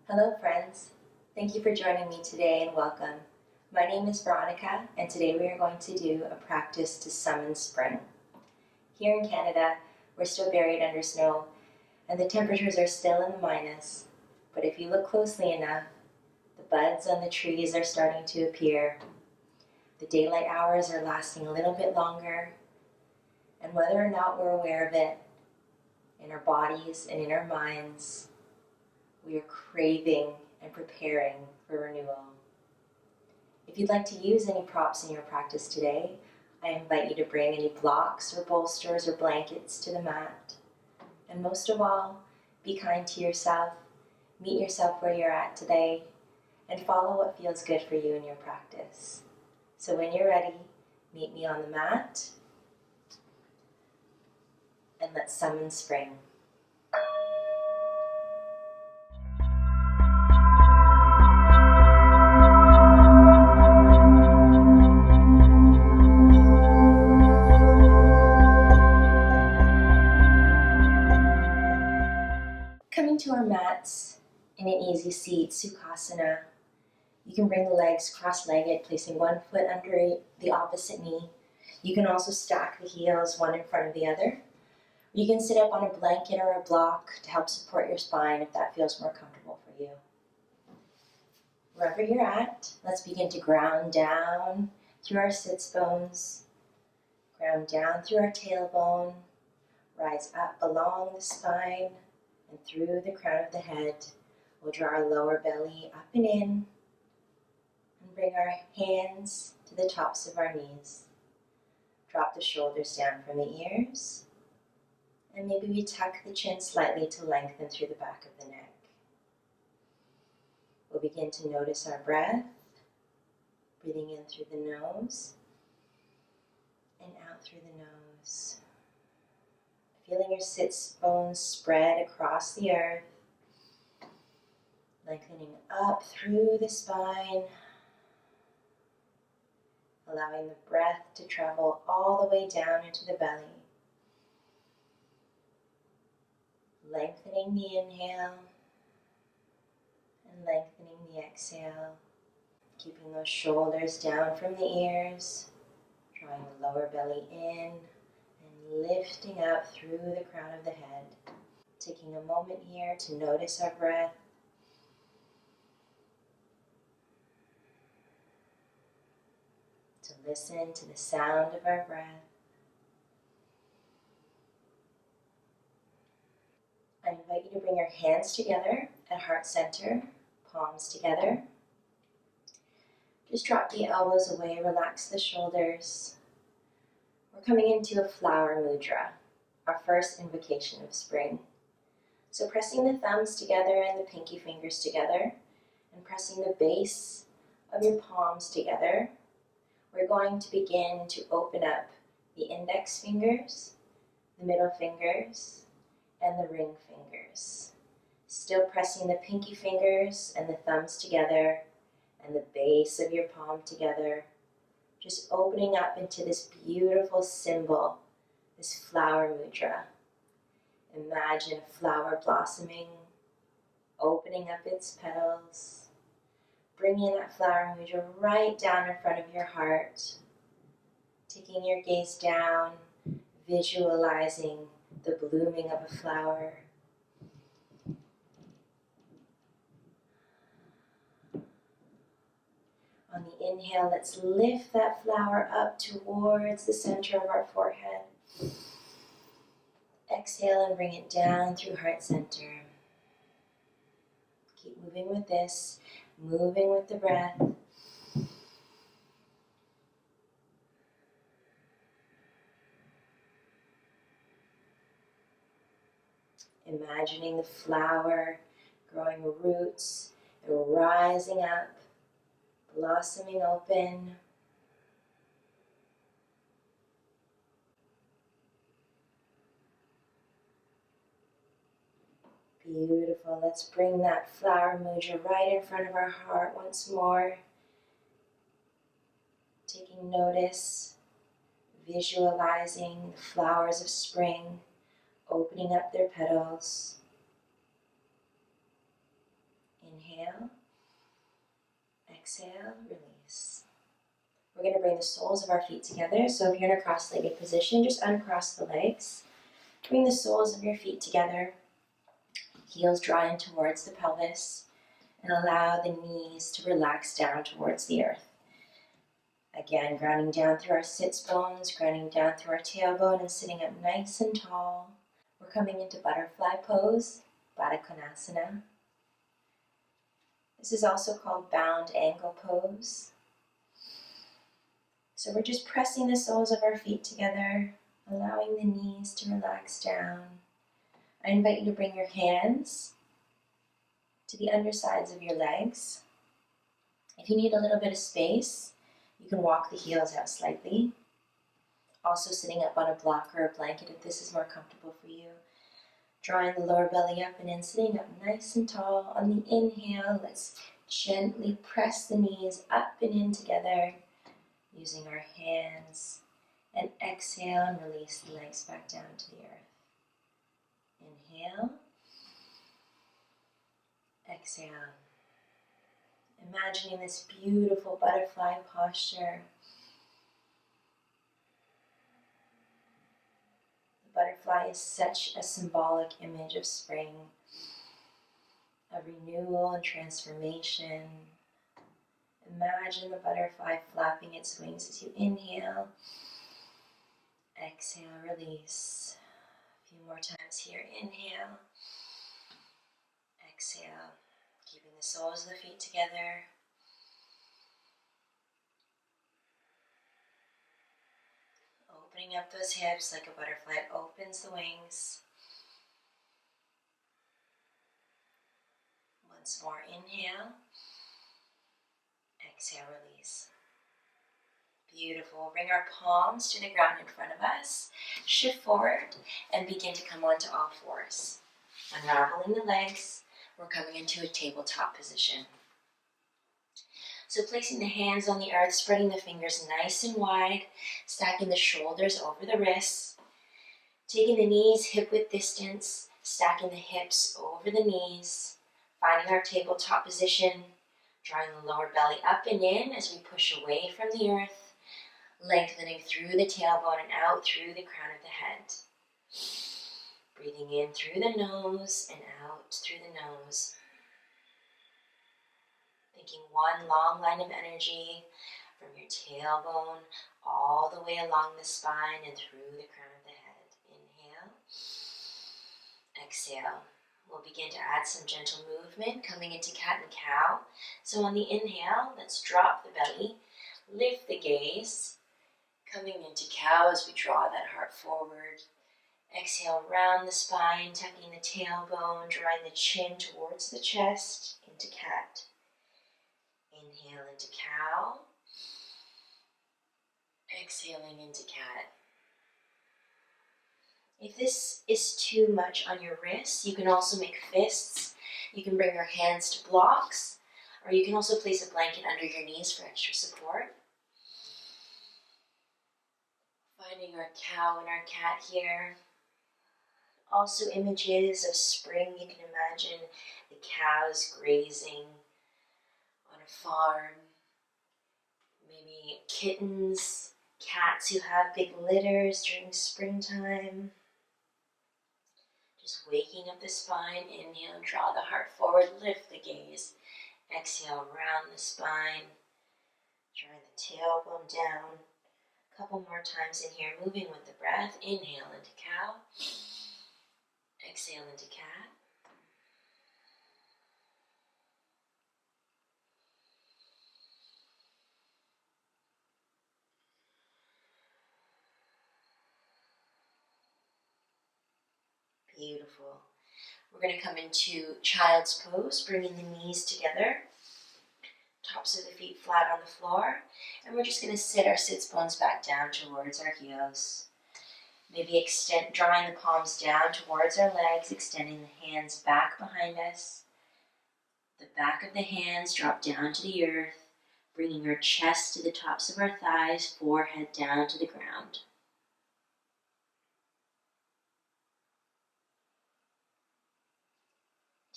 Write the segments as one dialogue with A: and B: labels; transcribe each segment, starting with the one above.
A: Hello friends, thank you for joining me today and welcome. My name is Veronica and today we are going to do a practice to summon spring. Here in Canada, we're still buried under snow and the temperatures are still in the minus, but if you look closely enough, the buds on the trees are starting to appear. The daylight hours are lasting a little bit longer, and whether or not we're aware of it, in our bodies and in our minds, we are craving and preparing for renewal. If you'd like to use any props in your practice today, I invite you to bring any blocks or bolsters or blankets to the mat. And most of all, be kind to yourself, meet yourself where you're at today, and follow what feels good for you in your practice. So when you're ready, meet me on the mat, and let's summon spring. Coming to our mats in an easy seat, Sukhasana. You can bring the legs cross-legged, placing one foot under the opposite knee. You can also stack the heels one in front of the other. You can sit up on a blanket or a block to help support your spine if that feels more comfortable for you. Wherever you're at, let's begin to ground down through our sits bones, ground down through our tailbone, rise up along the spine and through the crown of the head. We'll draw our lower belly up and in, and bring our hands to the tops of our knees. Drop the shoulders down from the ears, and maybe we tuck the chin slightly to lengthen through the back of the neck. We'll begin to notice our breath, breathing in through the nose and out through the nose. Feeling your sits bones spread across the earth, lengthening up through the spine, allowing the breath to travel all the way down into the belly. Lengthening the inhale and lengthening the exhale. Keeping those shoulders down from the ears, drawing the lower belly in and lifting up through the crown of the head. Taking a moment here to notice our breath. To listen to the sound of our breath. I invite you to bring your hands together at heart center, palms together. Just drop the elbows away, relax the shoulders. We're coming into a flower mudra, our first invocation of spring. So pressing the thumbs together and the pinky fingers together, and pressing the base of your palms together, we're going to begin to open up the index fingers, the middle fingers, and the ring fingers. Still pressing the pinky fingers and the thumbs together and the base of your palm together. Just opening up into this beautiful symbol, this flower mudra. Imagine a flower blossoming, opening up its petals, bringing that flower mudra right down in front of your heart. Taking your gaze down, visualizing the blooming of a flower. On the inhale, let's lift that flower up towards the center of our forehead. Exhale and bring it down through heart center. Keep moving with this, moving with the breath. Imagining the flower growing roots and rising up, blossoming open. Beautiful. Let's bring that flower mudra right in front of our heart once more. Taking notice, visualizing the flowers of spring opening up their petals. Inhale, exhale, release. We're going to bring the soles of our feet together. So if you're in a cross-legged position, just uncross the legs. Bring the soles of your feet together. Heels draw in towards the pelvis. And allow the knees to relax down towards the earth. Again, grounding down through our sits bones, grounding down through our tailbone, and sitting up nice and tall. We're coming into butterfly pose, Baddha Konasana. This is also called bound angle pose. So we're just pressing the soles of our feet together, allowing the knees to relax down. I invite you to bring your hands to the undersides of your legs. If you need a little bit of space, you can walk the heels out slightly. Also sitting up on a block or a blanket if this is more comfortable for you. Drawing the lower belly up and in, sitting up nice and tall. On the inhale, let's gently press the knees up and in together using our hands. And exhale and release the legs back down to the earth. Inhale. Exhale. Imagining this beautiful butterfly posture. The butterfly is such a symbolic image of spring, of renewal and transformation. Imagine the butterfly flapping its wings as you inhale. Exhale, release. A few more times here. Inhale. Exhale. Keeping the soles of the feet together. Opening up those hips like a butterfly opens the wings. Once more, inhale. Exhale, release. Beautiful. Bring our palms to the ground in front of us. Shift forward and begin to come onto all fours. Unraveling the legs. We're coming into a tabletop position. So placing the hands on the earth, spreading the fingers nice and wide, stacking the shoulders over the wrists, taking the knees hip-width distance, stacking the hips over the knees, finding our tabletop position, drawing the lower belly up and in as we push away from the earth, lengthening through the tailbone and out through the crown of the head. Breathing in through the nose and out through the nose. Thinking one long line of energy from your tailbone all the way along the spine and through the crown of the head. Inhale. Exhale. We'll begin to add some gentle movement coming into cat and cow. So on the inhale, let's drop the belly, lift the gaze, coming into cow as we draw that heart forward. Exhale, round the spine, tucking the tailbone, drawing the chin towards the chest, into cat. Inhale into cow. Exhaling into cat. If this is too much on your wrists, you can also make fists. You can bring your hands to blocks, or you can also place a blanket under your knees for extra support. Finding our cow and our cat here. Also images of spring. You can imagine the cows grazing on a farm. Maybe kittens, cats who have big litters during springtime. Just waking up the spine. Inhale, draw the heart forward, lift the gaze. Exhale, round the spine. Drawing the tailbone down. A couple more times in here, moving with the breath. Inhale into cow. Exhale into cat. Beautiful. We're going to come into child's pose, bringing the knees together. Tops of the feet flat on the floor. And we're just going to sit our sits bones back down towards our heels. Maybe drawing the palms down towards our legs, extending the hands back behind us. The back of the hands drop down to the earth, bringing our chest to the tops of our thighs, forehead down to the ground.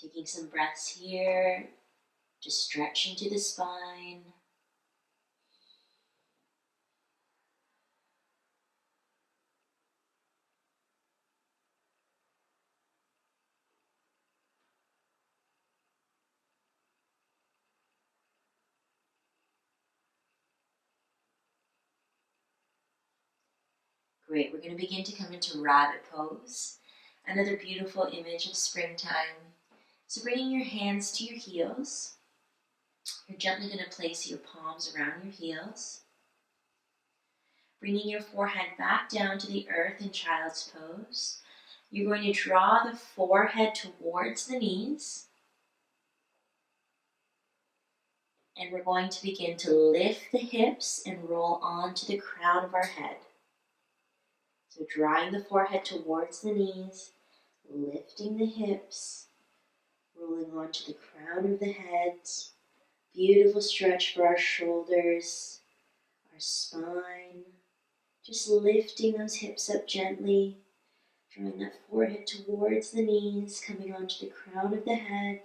A: Taking some breaths here, Just stretch into the spine. Great, we're going to begin to come into rabbit pose. Another beautiful image of springtime. So bringing your hands to your heels, you're gently going to place your palms around your heels. Bringing your forehead back down to the earth in child's pose. You're going to draw the forehead towards the knees. And we're going to begin to lift the hips and roll onto the crown of our head. So drawing the forehead towards the knees, lifting the hips, rolling onto the crown of the head. Beautiful stretch for our shoulders, our spine. Just lifting those hips up gently, drawing that forehead towards the knees, coming onto the crown of the head.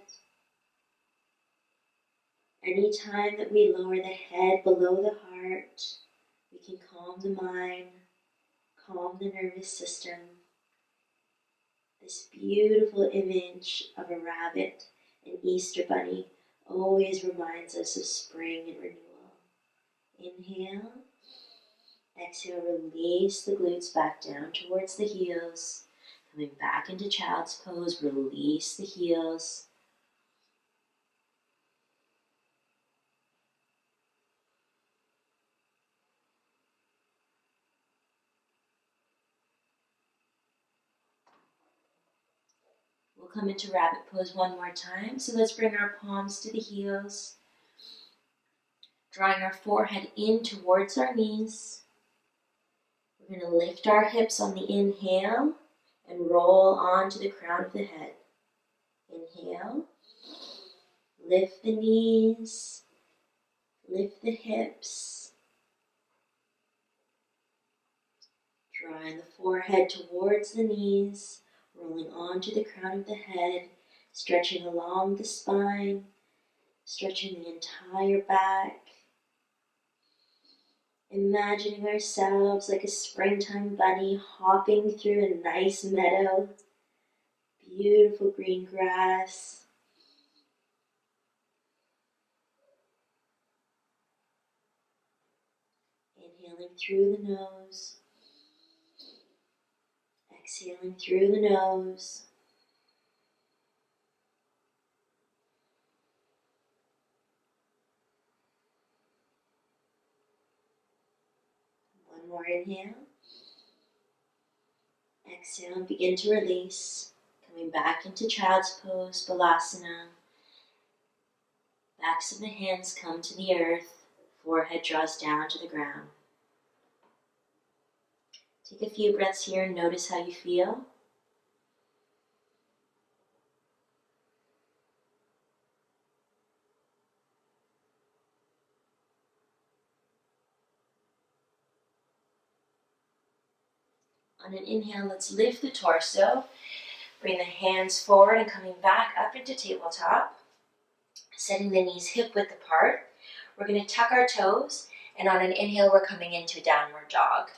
A: Anytime that we lower the head below the heart, we can calm the mind, calm the nervous system. This beautiful image of a rabbit, an Easter bunny, always reminds us of spring and renewal. Inhale. Exhale, release the glutes back down towards the heels. Coming back into child's pose, release the heels. We'll come into rabbit pose one more time. So let's bring our palms to the heels. Drawing our forehead in towards our knees. We're going to lift our hips on the inhale and roll onto the crown of the head. Inhale. Lift the knees. Lift the hips. Drawing the forehead towards the knees. Rolling onto the crown of the head. Stretching along the spine. Stretching the entire back. Imagining ourselves like a springtime bunny hopping through a nice meadow. Beautiful green grass. Inhaling through the nose. Exhaling through the nose. One more inhale. Exhale and begin to release. Coming back into child's pose, Balasana. Backs of the hands come to the earth. Forehead draws down to the ground. Take a few breaths here and notice how you feel. On an inhale, let's lift the torso. Bring the hands forward and coming back up into tabletop. Setting the knees hip-width apart. We're going to tuck our toes, and on an inhale, we're coming into downward dog.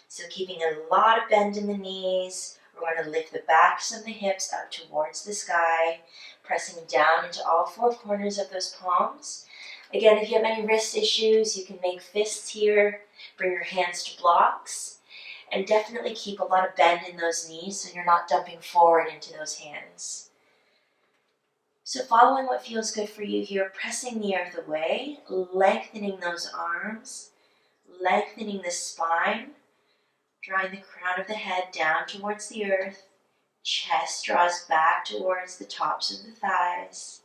A: So keeping a lot of bend in the knees. We're going to lift the backs of the hips up towards the sky, pressing down into all four corners of those palms. Again, if you have any wrist issues, you can make fists here. Bring your hands to blocks. And definitely keep a lot of bend in those knees so you're not dumping forward into those hands. So following what feels good for you here, pressing the earth away, lengthening those arms, lengthening the spine, drawing the crown of the head down towards the earth, chest draws back towards the tops of the thighs.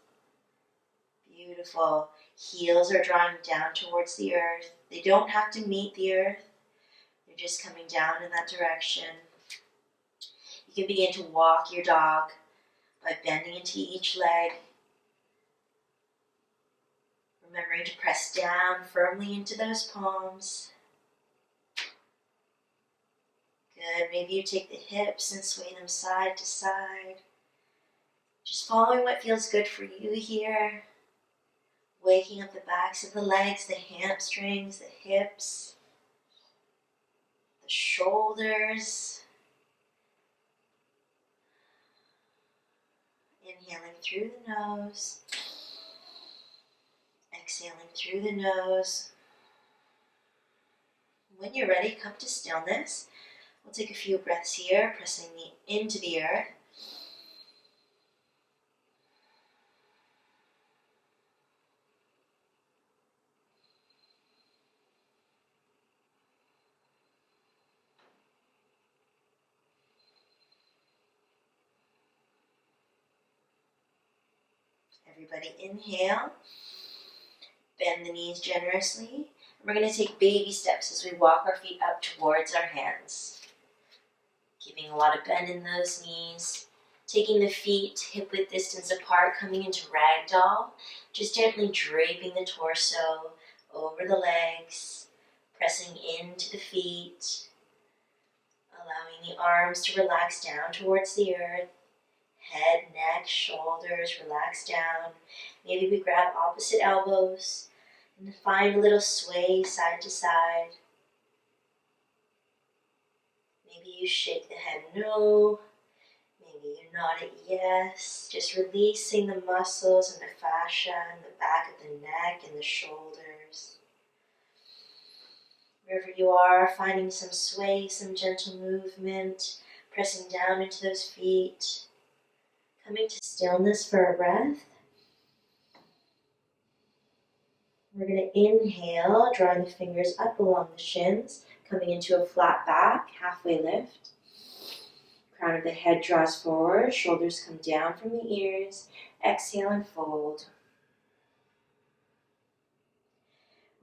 A: Beautiful. Heels are drawing down towards the earth. They don't have to meet the earth. They're just coming down in that direction. You can begin to walk your dog by bending into each leg. Remembering to press down firmly into those palms. Good. Maybe you take the hips and sway them side to side. Just following what feels good for you here. waking up the backs of the legs, the hamstrings, the hips, the shoulders. Inhaling through the nose, exhaling through the nose. When you're ready, come to stillness. We'll take a few breaths here, pressing into the earth. Everybody inhale, bend the knees generously. We're going to take baby steps as we walk our feet up towards our hands. Keeping a lot of bend in those knees. Taking the feet hip-width distance apart, coming into ragdoll. Just gently draping the torso over the legs, pressing into the feet. Allowing the arms to relax down towards the earth. Head, neck, shoulders, relax down. Maybe we grab opposite elbows and find a little sway side to side. Maybe you shake the head no. Maybe you nod it yes. Just releasing the muscles and the fascia and the back of the neck and the shoulders. Wherever you are, finding some sway, some gentle movement, pressing down into those feet. Coming to stillness for a breath. We're going to inhale, drawing the fingers up along the shins, coming into a flat back, halfway lift. Crown of the head draws forward, shoulders come down from the ears. Exhale and fold.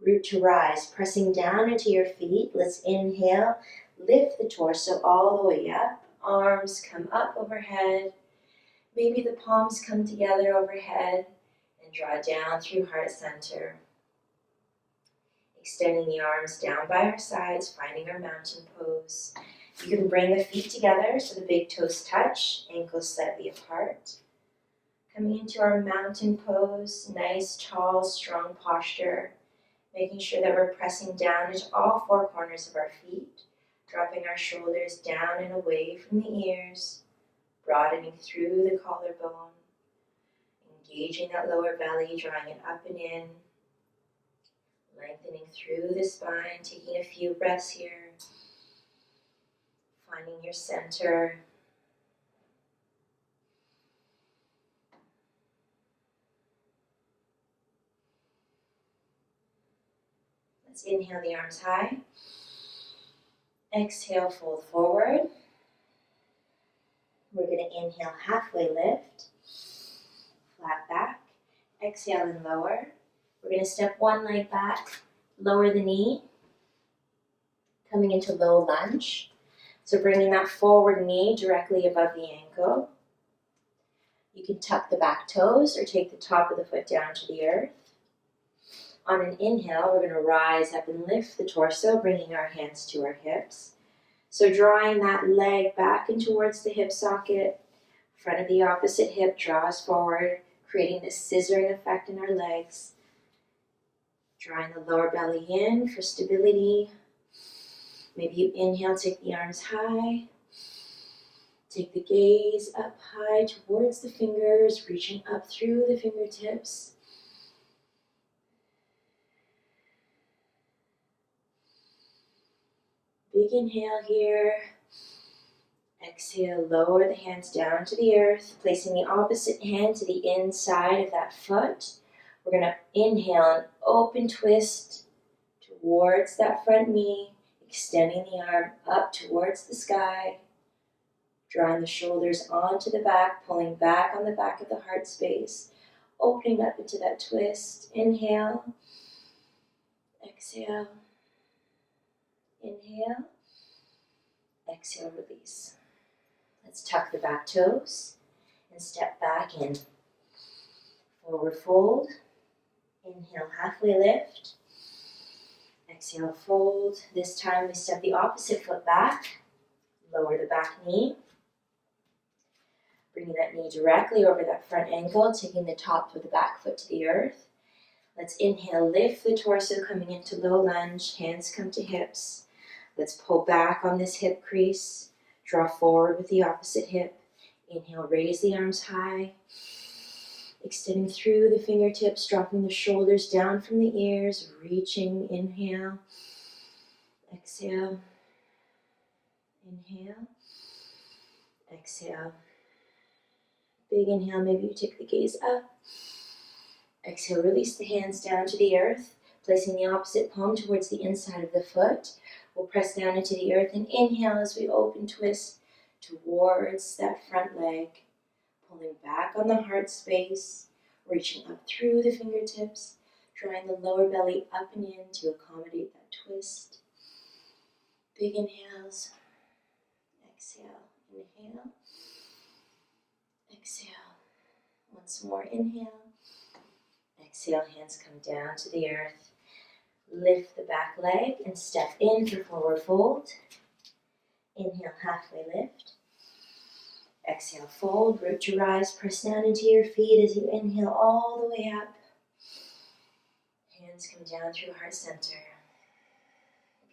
A: Root to rise, pressing down into your feet. Let's inhale, lift the torso all the way up. Arms come up overhead. Maybe the palms come together overhead and draw down through heart center. Extending the arms down by our sides, finding our mountain pose. You can bring the feet together so the big toes touch, ankles slightly apart. Coming into our mountain pose, nice, tall, strong posture. Making sure that we're pressing down into all four corners of our feet. Dropping our shoulders down and away from the ears. Broadening through the collarbone, engaging that lower belly, drawing it up and in, lengthening through the spine, taking a few breaths here, finding your center. Let's inhale the arms high, exhale, fold forward. We're going to inhale, halfway lift, flat back, exhale and lower. We're going to step one leg back, lower the knee, coming into low lunge. So bringing that forward knee directly above the ankle. You can tuck the back toes or take the top of the foot down to the earth. On an inhale, we're going to rise up and lift the torso, bringing our hands to our hips. So drawing that leg back in towards the hip socket, front of the opposite hip draws forward, creating this scissoring effect in our legs. Drawing the lower belly in for stability. Maybe you inhale, take the arms high. Take the gaze up high towards the fingers, reaching up through the fingertips. Big inhale here. Exhale, lower the hands down to the earth, placing the opposite hand to the inside of that foot. We're going to inhale an open twist towards that front knee, extending the arm up towards the sky, drawing the shoulders onto the back, pulling back on the back of the heart space, opening up into that twist. Inhale, exhale, inhale, exhale, release. Let's tuck the back toes and step back in. Forward fold. Inhale, halfway lift. Exhale, fold. This time we step the opposite foot back. Lower the back knee. Bringing that knee directly over that front ankle, taking the top of the back foot to the earth. Let's inhale, lift the torso, coming into low lunge. Hands come to hips. Let's pull back on this hip crease. Draw forward with the opposite hip. Inhale, raise the arms high. Extending through the fingertips, dropping the shoulders down from the ears. Reaching, inhale. Exhale. Inhale. Exhale. Big inhale, maybe you take the gaze up. Exhale, release the hands down to the earth, placing the opposite palm towards the inside of the foot. We'll press down into the earth and inhale as we open twist towards that front leg. Pulling back on the heart space, reaching up through the fingertips, drawing the lower belly up and in to accommodate that twist. Big inhales. Exhale, inhale. Exhale. Once more, inhale. Exhale, hands come down to the earth. Lift the back leg and step in for forward fold. Inhale, halfway lift. Exhale, fold, root to rise, press down into your feet as you inhale all the way up. Hands come down through heart center.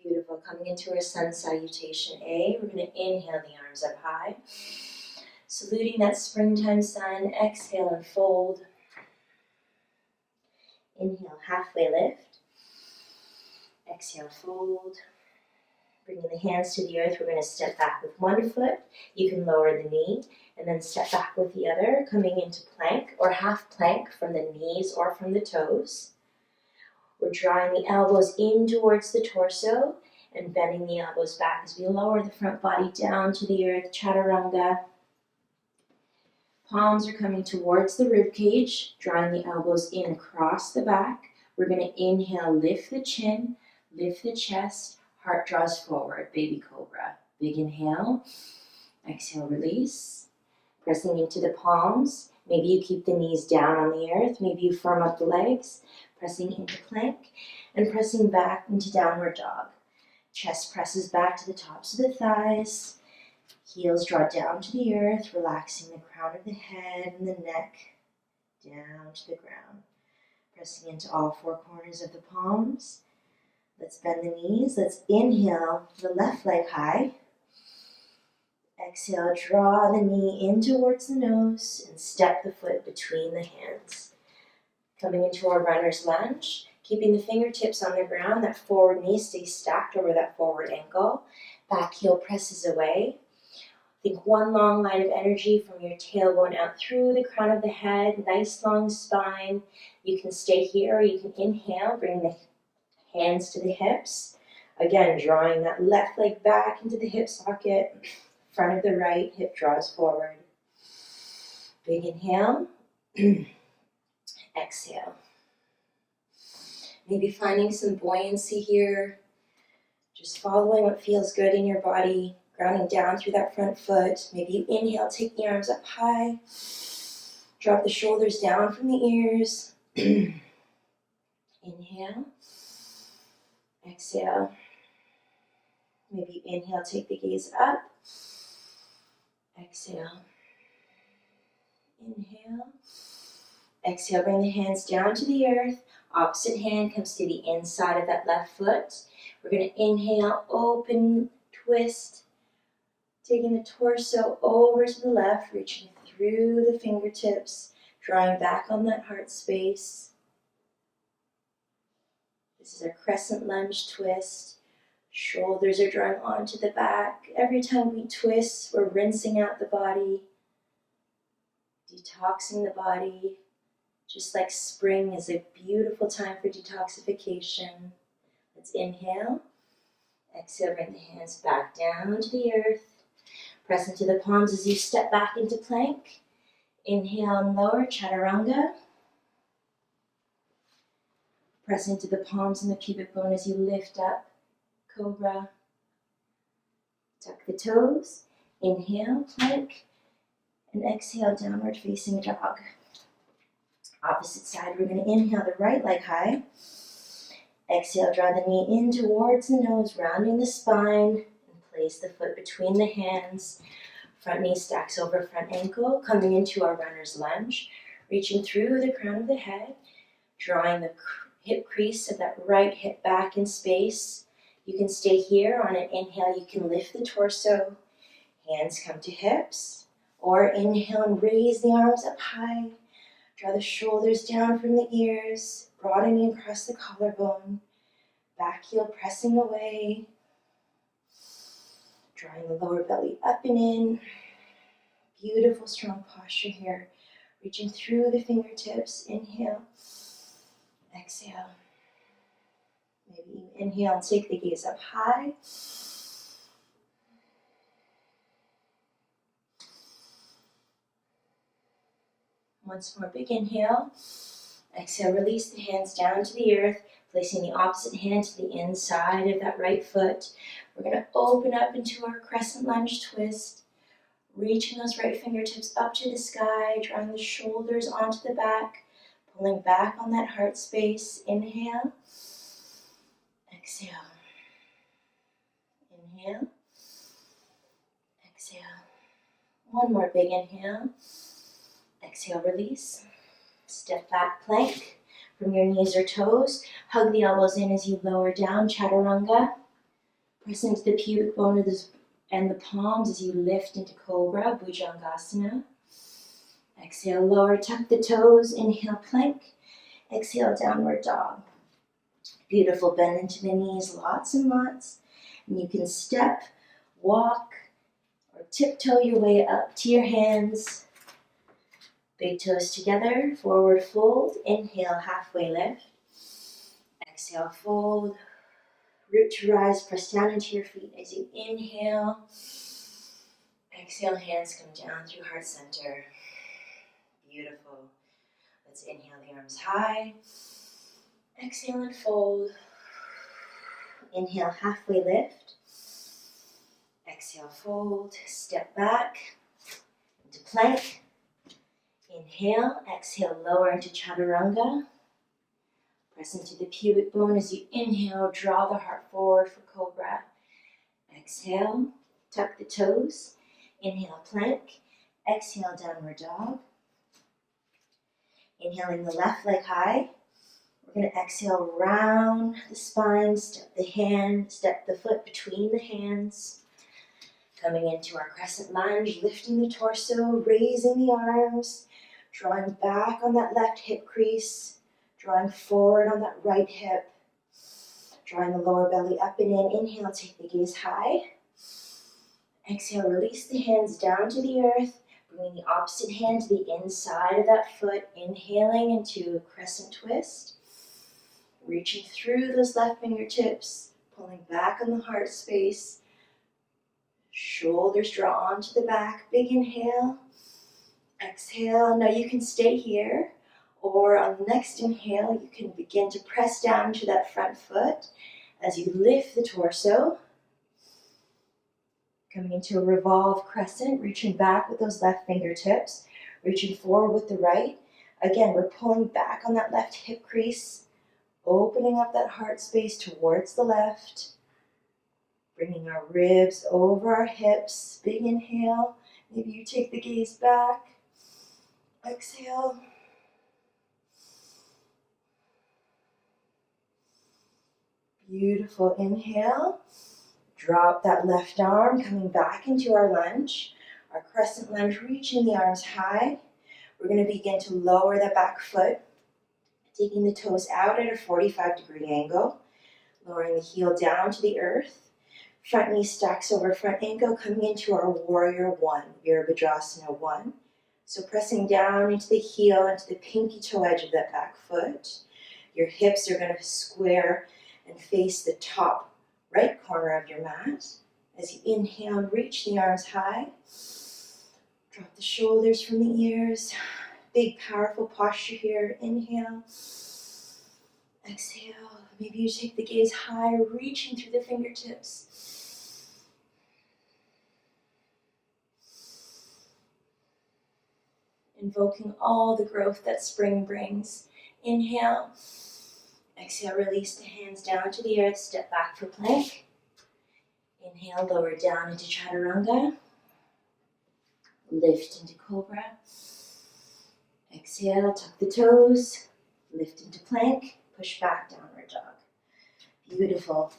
A: Beautiful, coming into our sun salutation A. We're going to inhale the arms up high. Saluting that springtime sun, exhale and fold. Inhale, halfway lift. Exhale, fold. Bringing the hands to the earth, we're going to step back with one foot. You can lower the knee and then step back with the other, coming into plank or half plank from the knees or from the toes. We're drawing the elbows in towards the torso and bending the elbows back as we lower the front body down to the earth, chaturanga. Palms are coming towards the rib cage, drawing the elbows in across the back. We're going to inhale, lift the chin, lift the chest, heart draws forward, baby cobra. Big inhale, exhale, release. Pressing into the palms. Maybe you keep the knees down on the earth, maybe you firm up the legs. Pressing into plank and pressing back into downward dog. Chest presses back to the tops of the thighs. Heels draw down to the earth, relaxing the crown of the head and the neck down to the ground. Pressing into all four corners of the palms. Let's bend the knees. Let's inhale the left leg high. Exhale, draw the knee in towards the nose and step the foot between the hands. Coming into our runner's lunge, keeping the fingertips on the ground. That forward knee stays stacked over that forward ankle. Back heel presses away. Think one long line of energy from your tailbone out through the crown of the head. Nice long spine. You can stay here or you can inhale, bring the hands to the hips. Again, drawing that left leg back into the hip socket. Front of the right hip draws forward. Big inhale. Exhale. Maybe finding some buoyancy here. Just following what feels good in your body. Grounding down through that front foot. Maybe you inhale, take the arms up high. Drop the shoulders down from the ears. Inhale. Exhale. Maybe you inhale, take the gaze up. Exhale. Inhale. Exhale, bring the hands down to the earth. Opposite hand comes to the inside of that left foot. We're going to inhale, open, twist. Taking the torso over to the left, reaching through the fingertips, drawing back on that heart space. This is a crescent lunge twist. Shoulders are drawing onto the back. Every time we twist, we're rinsing out the body, detoxing the body. Just like spring is a beautiful time for detoxification. Let's inhale. Exhale, bring the hands back down to the earth. Press into the palms as you step back into plank. Inhale and lower, chaturanga. Press into the palms and the pubic bone as you lift up, cobra. Tuck the toes. Inhale, plank. And exhale, downward facing dog. Opposite side, we're going to inhale the right leg high. Exhale, draw the knee in towards the nose, rounding the spine. Place the foot between the hands. Front knee stacks over front ankle, coming into our runner's lunge. Reaching through the crown of the head. drawing the hip crease of that right hip back in space. You can stay here. On an inhale, you can lift the torso, hands come to hips, or inhale and raise the arms up high. Draw the shoulders down from the ears, broadening across the collarbone, back heel pressing away, drawing the lower belly up and in. Beautiful, strong posture here. Reaching through the fingertips. Inhale, exhale. Maybe you inhale and take the gaze up high. Once more, big inhale. Exhale, release the hands down to the earth, placing the opposite hand to the inside of that right foot. We're going to open up into our crescent lunge twist, reaching those right fingertips up to the sky, drawing the shoulders onto the back, pulling back on that heart space. Inhale, exhale, inhale, exhale. One more big inhale, exhale, release. Step back plank from your knees or toes. Hug the elbows in as you lower down, chaturanga. Press into the pubic bone and the palms as you lift into cobra, bhujangasana. Exhale, lower, tuck the toes. Inhale, plank. Exhale, downward dog. Beautiful, bend into the knees, lots and lots. And you can step, walk, or tiptoe your way up to your hands. Big toes together, forward fold. Inhale, halfway lift. Exhale, fold. Root to rise, press down into your feet as you inhale. Exhale, hands come down through heart center. Beautiful. Let's inhale the arms high. Exhale and fold. Inhale, halfway lift. Exhale, fold. Step back into plank. Inhale, exhale, lower into chaturanga. Press into the pubic bone as you inhale, draw the heart forward for cobra. Exhale, tuck the toes. Inhale, plank. Exhale, downward dog. Inhaling the left leg high. We're going to exhale, round the spine, step the foot between the hands. Coming into our crescent lunge, lifting the torso, raising the arms, drawing back on that left hip crease, drawing forward on that right hip, drawing the lower belly up and in. Inhale, take the gaze high. Exhale, release the hands down to the earth, bringing the opposite hand to the inside of that foot, inhaling into a crescent twist, reaching through those left fingertips, pulling back on the heart space. Shoulders draw onto the back. Big inhale. Exhale. Now you can stay here, or on the next inhale, you can begin to press down to that front foot as you lift the torso. Coming into a revolve crescent, reaching back with those left fingertips, reaching forward with the right. Again, we're pulling back on that left hip crease, opening up that heart space towards the left. Bringing our ribs over our hips. Big inhale. Maybe you take the gaze back. Exhale. Beautiful. Inhale. Drop that left arm, coming back into our lunge. Our crescent lunge, reaching the arms high. We're going to begin to lower the back foot, taking the toes out at a 45-degree angle, lowering the heel down to the earth. Front knee stacks over front ankle, coming into our warrior one, Virabhadrasana 1. So pressing down into the heel, into the pinky toe edge of that back foot. Your hips are going to square and face the top right corner of your mat. As you inhale and reach the arms high. Drop the shoulders from the ears. Big, powerful posture here. Inhale. Exhale. Maybe you take the gaze high, reaching through the fingertips. Invoking all the growth that spring brings. Inhale. Exhale, release the hands down to the earth. Step back for plank. Inhale, lower down into chaturanga. Lift into cobra. Exhale, tuck the toes. Lift into plank, push back, downward dog. Beautiful.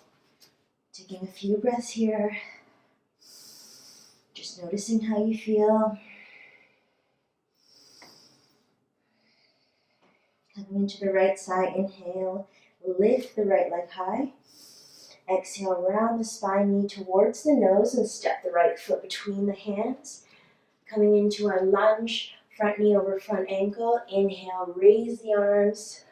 A: Taking a few breaths here. Just noticing how you feel. Coming into the right side, inhale, lift the right leg high. Exhale, round the spine, knee towards the nose, and step the right foot between the hands. Coming into our lunge, front knee over front ankle. Inhale, raise the arms.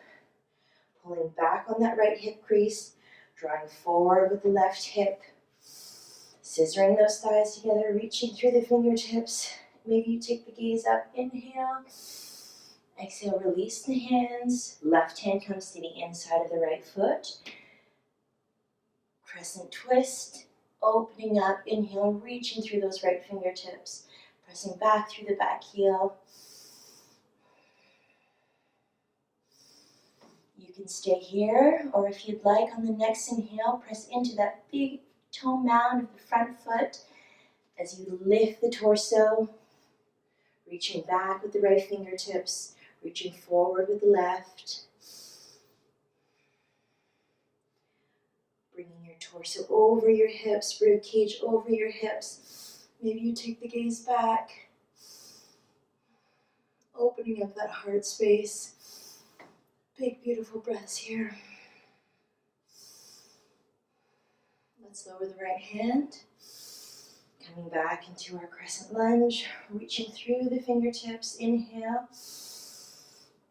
A: Pulling back on that right hip crease, drawing forward with the left hip. Scissoring those thighs together, reaching through the fingertips. Maybe you take the gaze up, inhale. Exhale, release the hands. Left hand comes to the inside of the right foot. Crescent twist, opening up, inhale, reaching through those right fingertips. Pressing back through the back heel. You can stay here, or if you'd like, on the next inhale, press into that big toe mound of the front foot as you lift the torso, reaching back with the right fingertips, reaching forward with the left. Bringing your torso over your hips, rib cage over your hips. Maybe you take the gaze back, opening up that heart space. Big, beautiful breaths here. Let's lower the right hand. Coming back into our crescent lunge, reaching through the fingertips. Inhale.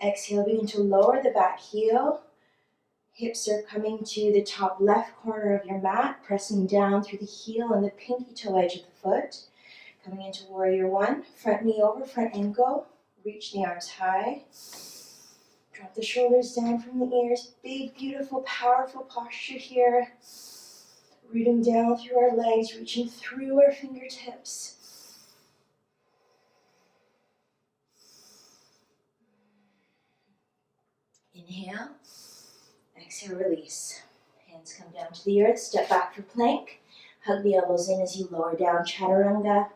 A: Exhale, begin to lower the back heel. Hips are coming to the top left corner of your mat, pressing down through the heel and the pinky toe edge of the foot. Coming into warrior one, front knee over front ankle. Reach the arms high. Drop the shoulders down from the ears. Big, beautiful, powerful posture here. Rooting down through our legs, reaching through our fingertips. Inhale. Exhale, release. Hands come down to the earth. Step back for plank. Hug the elbows in as you lower down, chaturanga.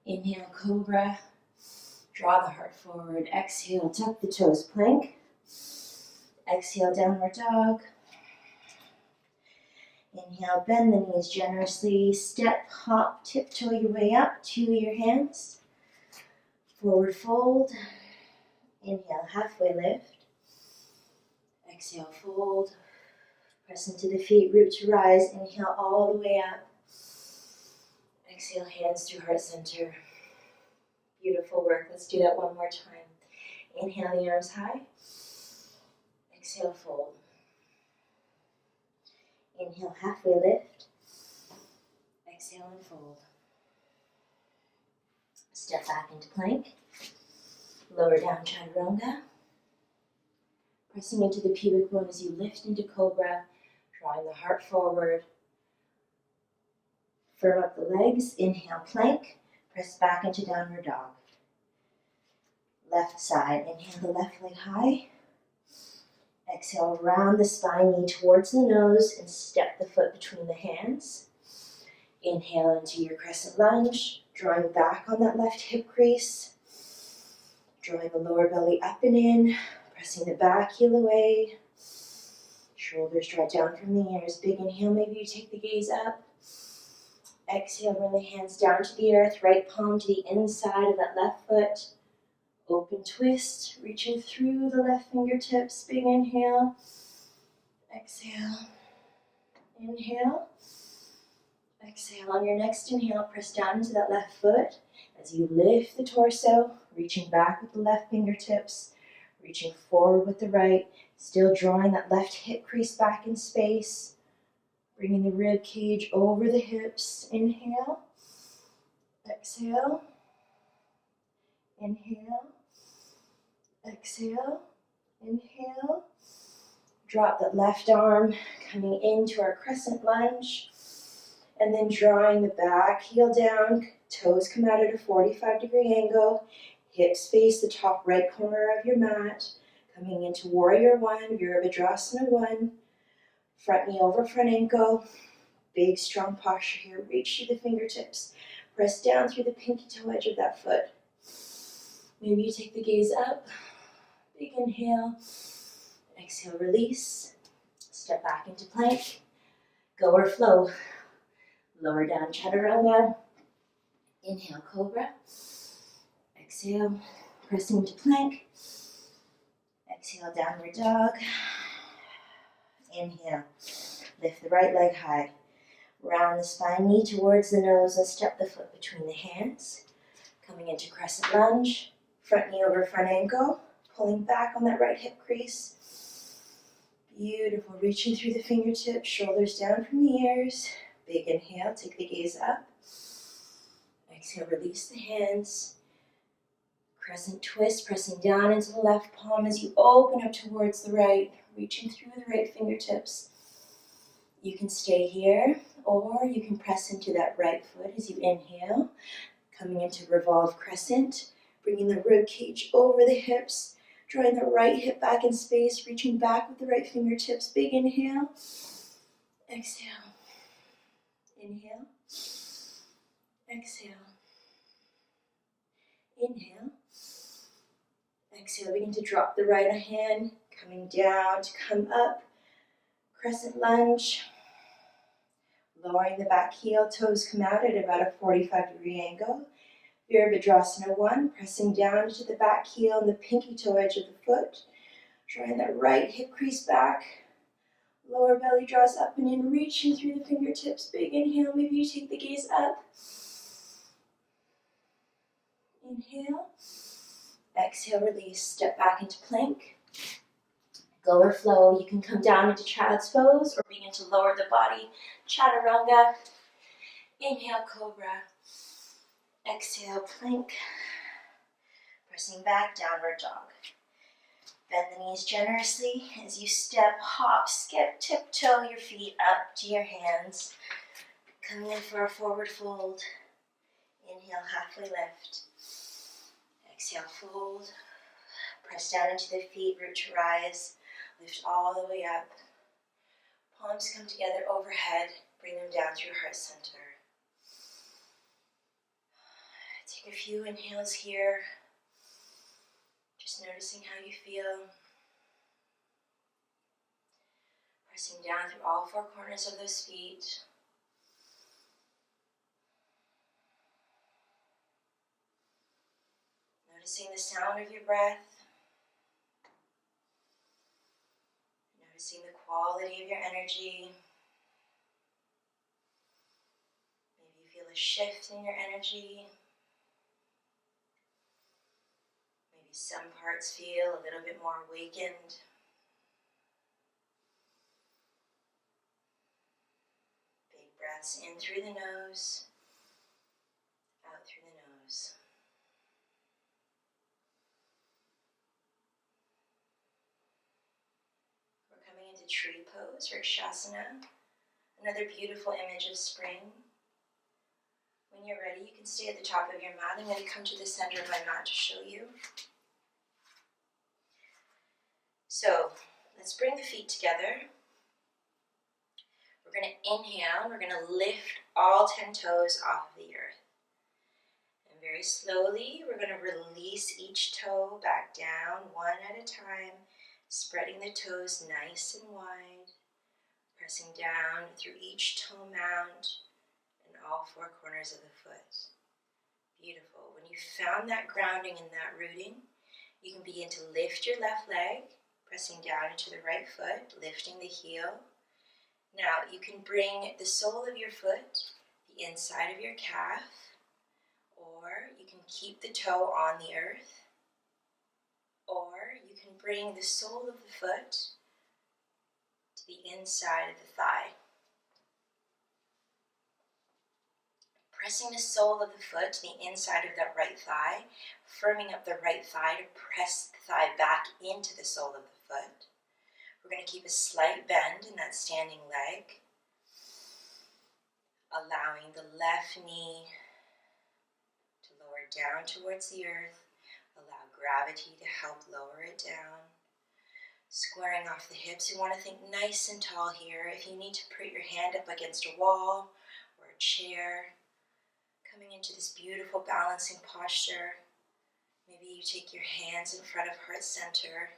A: Inhale, cobra. Draw the heart forward. Exhale, tuck the toes, plank. Exhale, downward dog. Inhale, bend the knees generously. Step, hop, tiptoe your way up to your hands. Forward fold. Inhale, halfway lift. Exhale, fold. Press into the feet, root to rise. Inhale all the way up. Exhale, hands through heart center. Beautiful work. Let's do that one more time. Inhale the arms high. Exhale, fold. Inhale, halfway lift. Exhale and fold. Step back into plank. Lower down, chaturanga. Pressing into the pubic bone as you lift into cobra, drawing the heart forward. Firm up the legs. Inhale, plank. Press back into downward dog. Left side. Inhale the left leg high. Exhale, round the spine, knee towards the nose, and step the foot between the hands. Inhale into your crescent lunge, drawing back on that left hip crease. Drawing the lower belly up and in, pressing the back heel away. Shoulders draw down from the ears. Big inhale, maybe you take the gaze up. Exhale, bring the hands down to the earth, right palm to the inside of that left foot. Open twist, reaching through the left fingertips. Big inhale. Exhale. Inhale. Exhale. On your next inhale, press down into that left foot as you lift the torso, reaching back with the left fingertips, reaching forward with the right, still drawing that left hip crease back in space, bringing the rib cage over the hips. Inhale. Exhale. Inhale. Exhale. Inhale. Drop that left arm, coming into our crescent lunge, and then drawing the back heel down, toes come out at a 45-degree angle, hips face the top right corner of your mat, coming into warrior one, Virabhadrasana one, front knee over front ankle, big strong posture here, reach through the fingertips, press down through the pinky toe edge of that foot. Maybe you take the gaze up, big inhale, Exhale, release. Step back into plank. Go or flow. Lower down, chaturanga. Inhale, cobra. Exhale, pressing into plank. Exhale, downward dog. Inhale, lift the right leg high. Round the spine, knee towards the nose, and step the foot between the hands. Coming into crescent lunge. Front knee over front ankle. Pulling back on that right hip crease. Beautiful, reaching through the fingertips, shoulders down from the ears. Big inhale, take the gaze up. Exhale, release the hands. Crescent twist, pressing down into the left palm as you open up towards the right, reaching through the right fingertips. You can stay here, or you can press into that right foot as you inhale, coming into revolve crescent, bringing the rib cage over the hips, drawing the right hip back in space, reaching back with the right fingertips. Big inhale, exhale, inhale, exhale, inhale, exhale. Begin to drop the right hand, coming down to come up, crescent lunge, lowering the back heel, toes come out at about a 45-degree angle. Virabhadrasana 1, pressing down into the back heel and the pinky toe edge of the foot, drawing that right hip crease back. Lower belly draws up and in, reaching through the fingertips. Big inhale, maybe you take the gaze up. Inhale. Exhale, release. Step back into plank. Go or flow. You can come down into child's pose or begin to lower the body. Chaturanga. Inhale, cobra. Exhale, plank. Pressing back, downward dog. Bend the knees generously as you step, hop, skip, tiptoe your feet up to your hands. Coming in for a forward fold. Inhale, halfway lift. Exhale, fold. Press down into the feet, root to rise. Lift all the way up. Palms come together overhead. Bring them down through heart center. Take a few inhales here. Just noticing how you feel. Pressing down through all four corners of those feet. Noticing the sound of your breath. Noticing the quality of your energy. Maybe you feel a shift in your energy. Maybe some parts feel a little bit more awakened. Big breaths in through the nose, out through the nose. We're coming into tree pose, Vrikshasana, another beautiful image of spring. When you're ready, you can stay at the top of your mat. I'm going to come to the center of my mat to show you. So, let's bring the feet together. We're going to inhale, we're going to lift all 10 toes off of the earth. And very slowly, we're going to release each toe back down, one at a time, spreading the toes nice and wide, pressing down through each toe mound and all four corners of the foot. Beautiful. When you've found that grounding and that rooting, you can begin to lift your left leg, pressing down into the right foot, lifting the heel. Now you can bring the sole of your foot, the inside of your calf, or you can keep the toe on the earth, or you can bring the sole of the foot to the inside of the thigh. Pressing the sole of the foot to the inside of that right thigh, firming up the right thigh to press the thigh back into the sole of the foot. We're going to keep a slight bend in that standing leg, allowing the left knee to lower down towards the earth, allow gravity to help lower it down. Squaring off the hips, you want to think nice and tall here. If you need to put your hand up against a wall or a chair, coming into this beautiful balancing posture. Maybe you take your hands in front of heart center.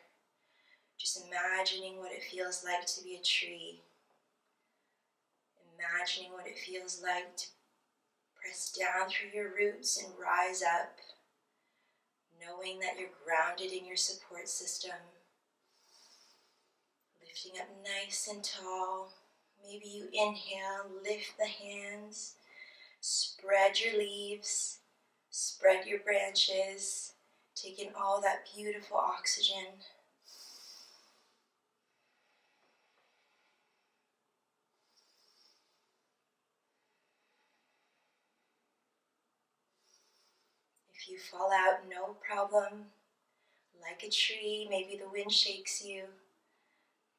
A: Just imagining what it feels like to be a tree. Imagining what it feels like to press down through your roots and rise up, knowing that you're grounded in your support system. Lifting up nice and tall. Maybe you inhale, lift the hands, spread your leaves, spread your branches, take in all that beautiful oxygen. If you fall out, no problem. Like a tree, maybe the wind shakes you,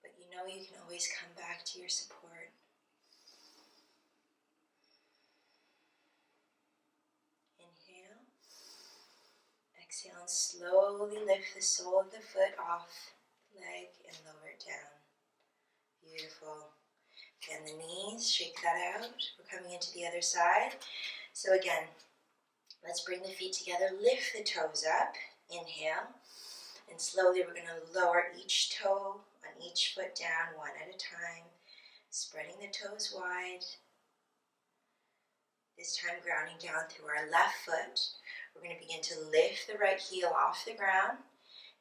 A: but you know you can always come back to your support. Inhale. Exhale and slowly lift the sole of the foot off the leg and lower it down. Beautiful. Bend the knees, shake that out. We're coming into the other side. So again, let's bring the feet together, lift the toes up. Inhale. And slowly we're going to lower each toe on each foot down one at a time, spreading the toes wide. This time grounding down through our left foot. We're going to begin to lift the right heel off the ground.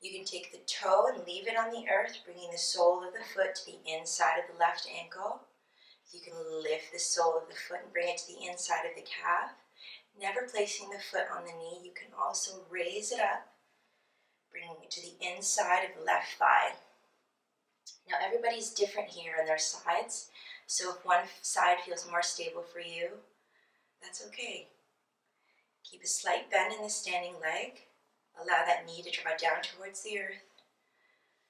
A: You can take the toe and leave it on the earth, bringing the sole of the foot to the inside of the left ankle. You can lift the sole of the foot and bring it to the inside of the calf. Never placing the foot on the knee, you can also raise it up, bringing it to the inside of the left thigh. Now everybody's different here on their sides, so if one side feels more stable for you, that's okay. Keep a slight bend in the standing leg. Allow that knee to draw down towards the earth,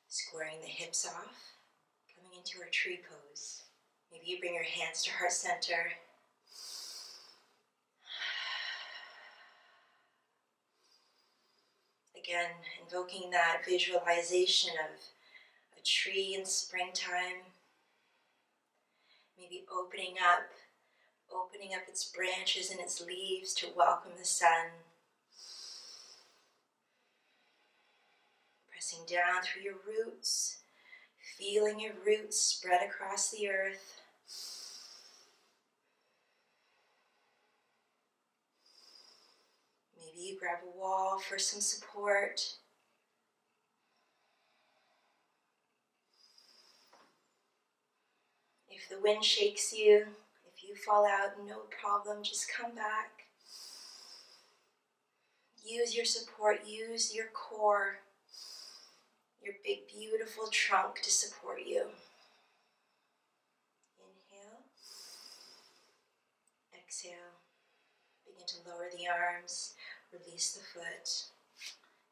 A: squaring the hips off, coming into our tree pose. Maybe you bring your hands to heart center. Again, invoking that visualization of a tree in springtime. Maybe opening up its branches and its leaves to welcome the sun. Pressing down through your roots, feeling your roots spread across the earth. Maybe you grab a wall for some support. If the wind shakes you, if you fall out, no problem, just come back. Use your support, use your core, your big beautiful trunk to support you. Inhale, exhale, begin to lower the arms, release the foot,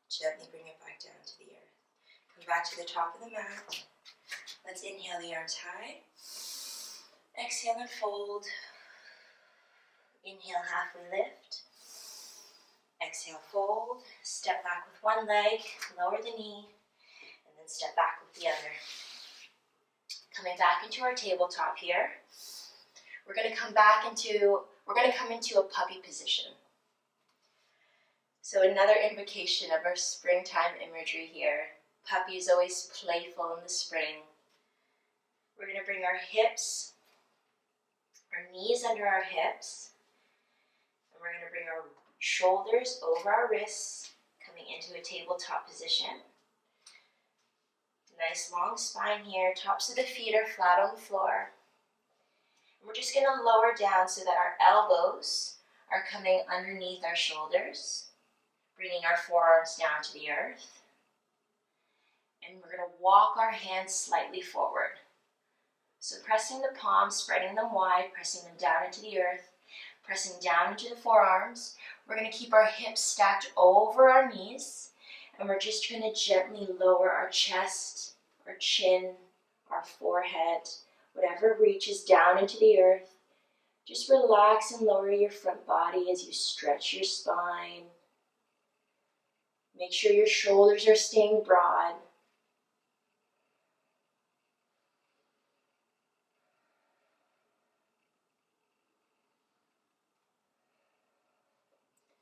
A: gently bring it back down to the earth. Come back to the top of the mat. Let's inhale the arms high. Exhale and fold. Inhale, halfway lift. Exhale, fold. Step back with one leg, lower the knee, and then step back with the other. Coming back into our tabletop here. We're going to come into a puppy position. So another invocation of our springtime imagery here. Puppy is always playful in the spring. We're going to bring our hips, our knees under our hips, and we're going to bring our shoulders over our wrists, coming into a tabletop position. Nice long spine here, tops of the feet are flat on the floor. And we're just going to lower down so that our elbows are coming underneath our shoulders, bringing our forearms down to the earth. And we're going to walk our hands slightly forward. So pressing the palms, spreading them wide, pressing them down into the earth, pressing down into the forearms. We're going to keep our hips stacked over our knees, and we're just going to gently lower our chest, our chin, our forehead, whatever reaches down into the earth. Just relax and lower your front body as you stretch your spine. Make sure your shoulders are staying broad.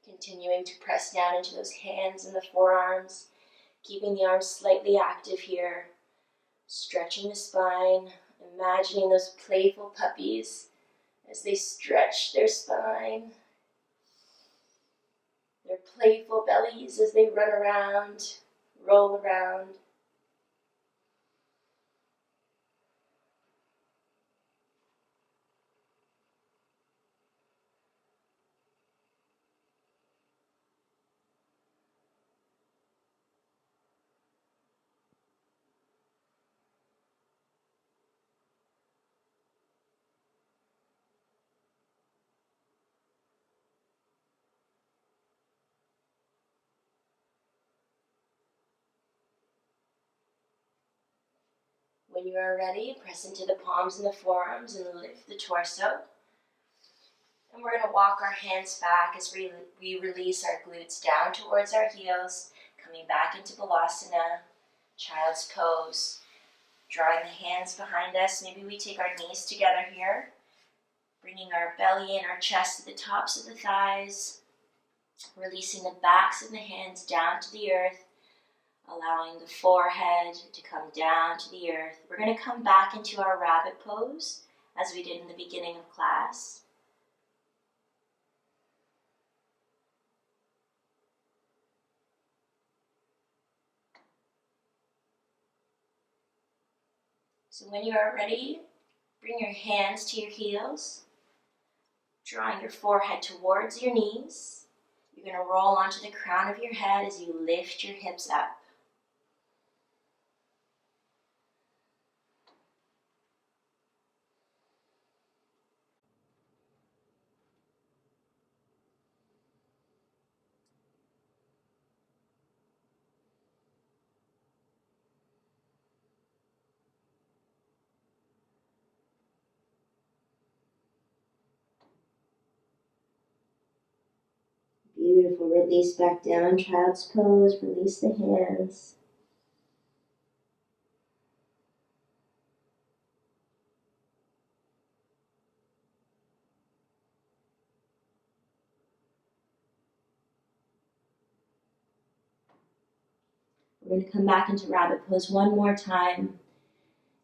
A: Continuing to press down into those hands and the forearms, keeping the arms slightly active here, Stretching the spine, imagining those playful puppies as they stretch their spine. Their playful bellies as they run around, roll around. When you are ready, press into the palms and the forearms and lift the torso. And we're going to walk our hands back as we release our glutes down towards our heels, coming back into Vinyasa, child's pose. Drawing the hands behind us, maybe we take our knees together here, bringing our belly and our chest to the tops of the thighs, releasing the backs of the hands down to the earth, allowing the forehead to come down to the earth. We're going to come back into our rabbit pose as we did in the beginning of class. So when you are ready, bring your hands to your heels, drawing your forehead towards your knees. You're going to roll onto the crown of your head as you lift your hips up. Beautiful. Release back down, child's pose. Release the hands. We're going to come back into rabbit pose one more time,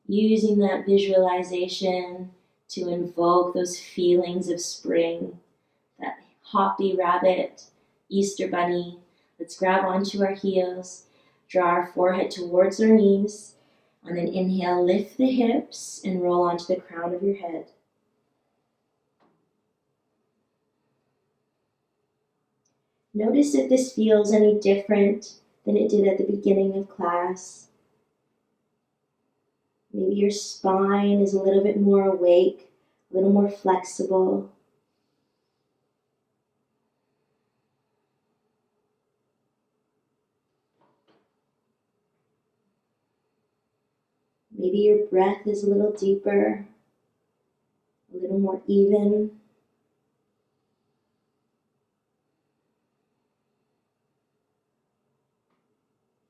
A: using that visualization to invoke those feelings of spring, that hoppy rabbit, Easter bunny. Let's grab onto our heels, draw our forehead towards our knees. On an inhale, lift the hips and roll onto the crown of your head. Notice if this feels any different than it did at the beginning of class. Maybe your spine is a little bit more awake, a little more flexible. Maybe your breath is a little deeper, a little more even.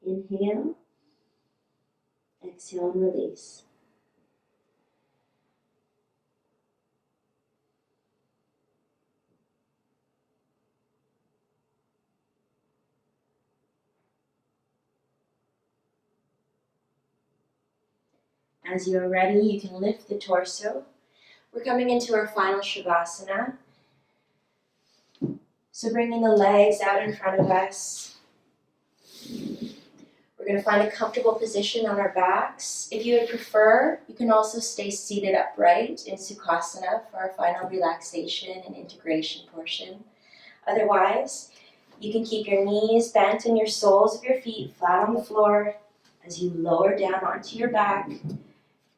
A: Inhale, exhale and release. As you are ready, you can lift the torso. We're coming into our final Shavasana. So bringing the legs out in front of us. We're going to find a comfortable position on our backs. If you would prefer, you can also stay seated upright in Sukhasana for our final relaxation and integration portion. Otherwise, you can keep your knees bent and your soles of your feet flat on the floor as you lower down onto your back.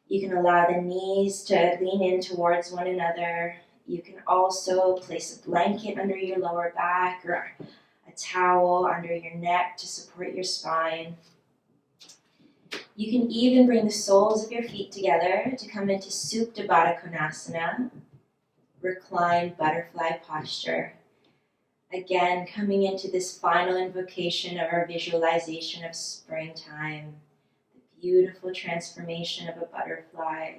A: You can allow the knees to lean in towards one another. You can also place a blanket under your lower back or a towel under your neck to support your spine. You can even bring the soles of your feet together to come into Supta Baddha Konasana, reclined butterfly posture. Again, coming into this final invocation of our visualization of springtime, the beautiful transformation of a butterfly.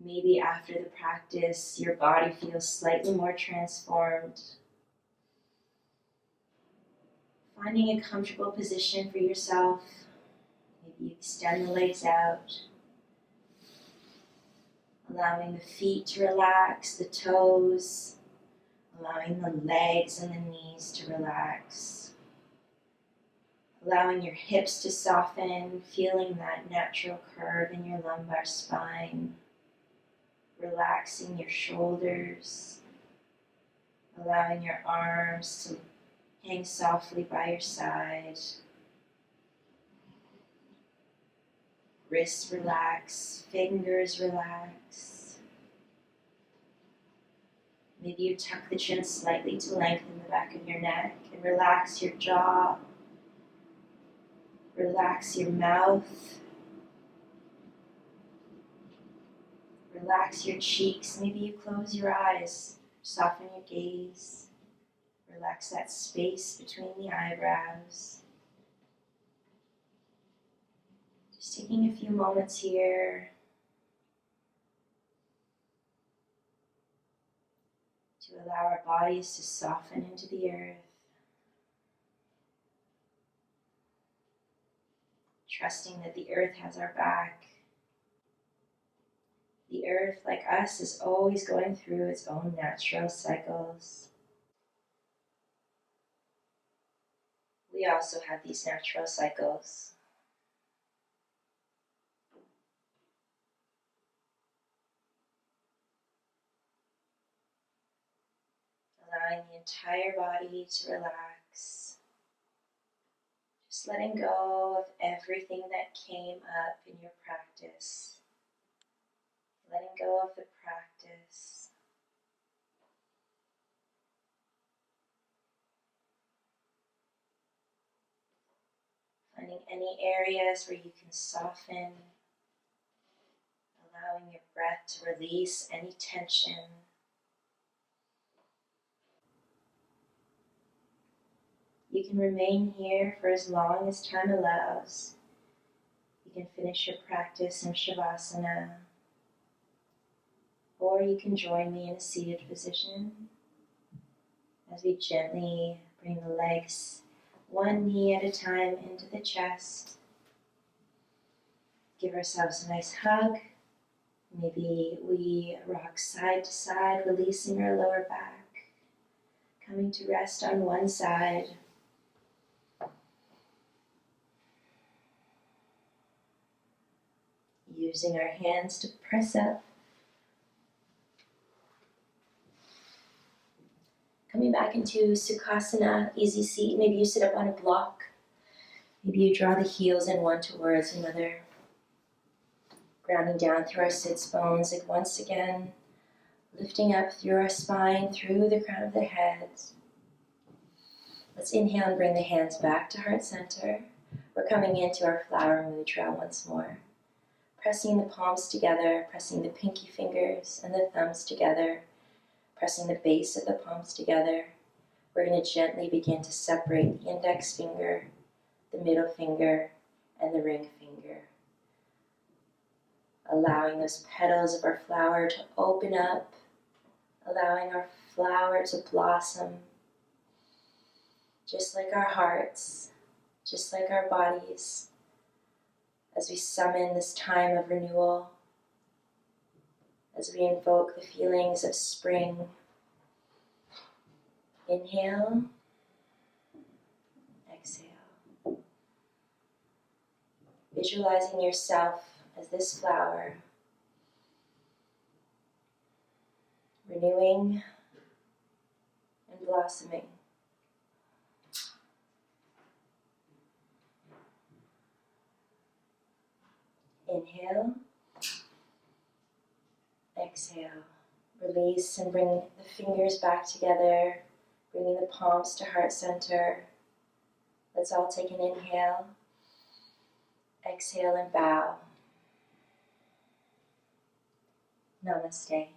A: Maybe after the practice, your body feels slightly more transformed. Finding a comfortable position for yourself. Maybe Maybe you extend the legs out, allowing the feet to relax, the toes, allowing the legs and the knees to relax, allowing your hips to soften, feeling that natural curve in your lumbar spine, relaxing your shoulders, allowing your arms to hang softly by your side, wrists relax, fingers relax. Maybe you tuck the chin slightly to lengthen the back of your neck and relax your jaw, relax your mouth, relax your cheeks. Maybe you close your eyes, soften your gaze, relax that space between the eyebrows. Just taking a few moments here to allow our bodies to soften into the earth, trusting that the earth has our back. The earth, like us, is always going through its own natural cycles. We also have these natural cycles. Allowing the entire body to relax. Just letting go of everything that came up in your practice. Letting go of the practice. Finding any areas where you can soften. Allowing your breath to release any tension. You can remain here for as long as time allows. You can finish your practice in Shavasana, or you can join me in a seated position as we gently bring the legs one knee at a time into the chest. Give ourselves a nice hug. Maybe we rock side to side, releasing our lower back, coming to rest on one side. Using our hands to press up. Coming back into Sukhasana, easy seat. Maybe you sit up on a block. Maybe you draw the heels in one towards another. Grounding down through our sits bones. Like once again, lifting up through our spine, through the crown of the head. Let's inhale and bring the hands back to heart center. We're coming into our flower mudra once more. Pressing the palms together, pressing the pinky fingers and the thumbs together, pressing the base of the palms together. We're going to gently begin to separate the index finger, the middle finger, and the ring finger. Allowing those petals of our flower to open up, allowing our flower to blossom, just like our hearts, just like our bodies. As we summon this time of renewal, as we invoke the feelings of spring. Inhale, exhale. Visualizing yourself as this flower, renewing and blossoming. Inhale, exhale. Release and bring the fingers back together, bringing the palms to heart center. Let's all take an inhale, exhale and bow. Namaste.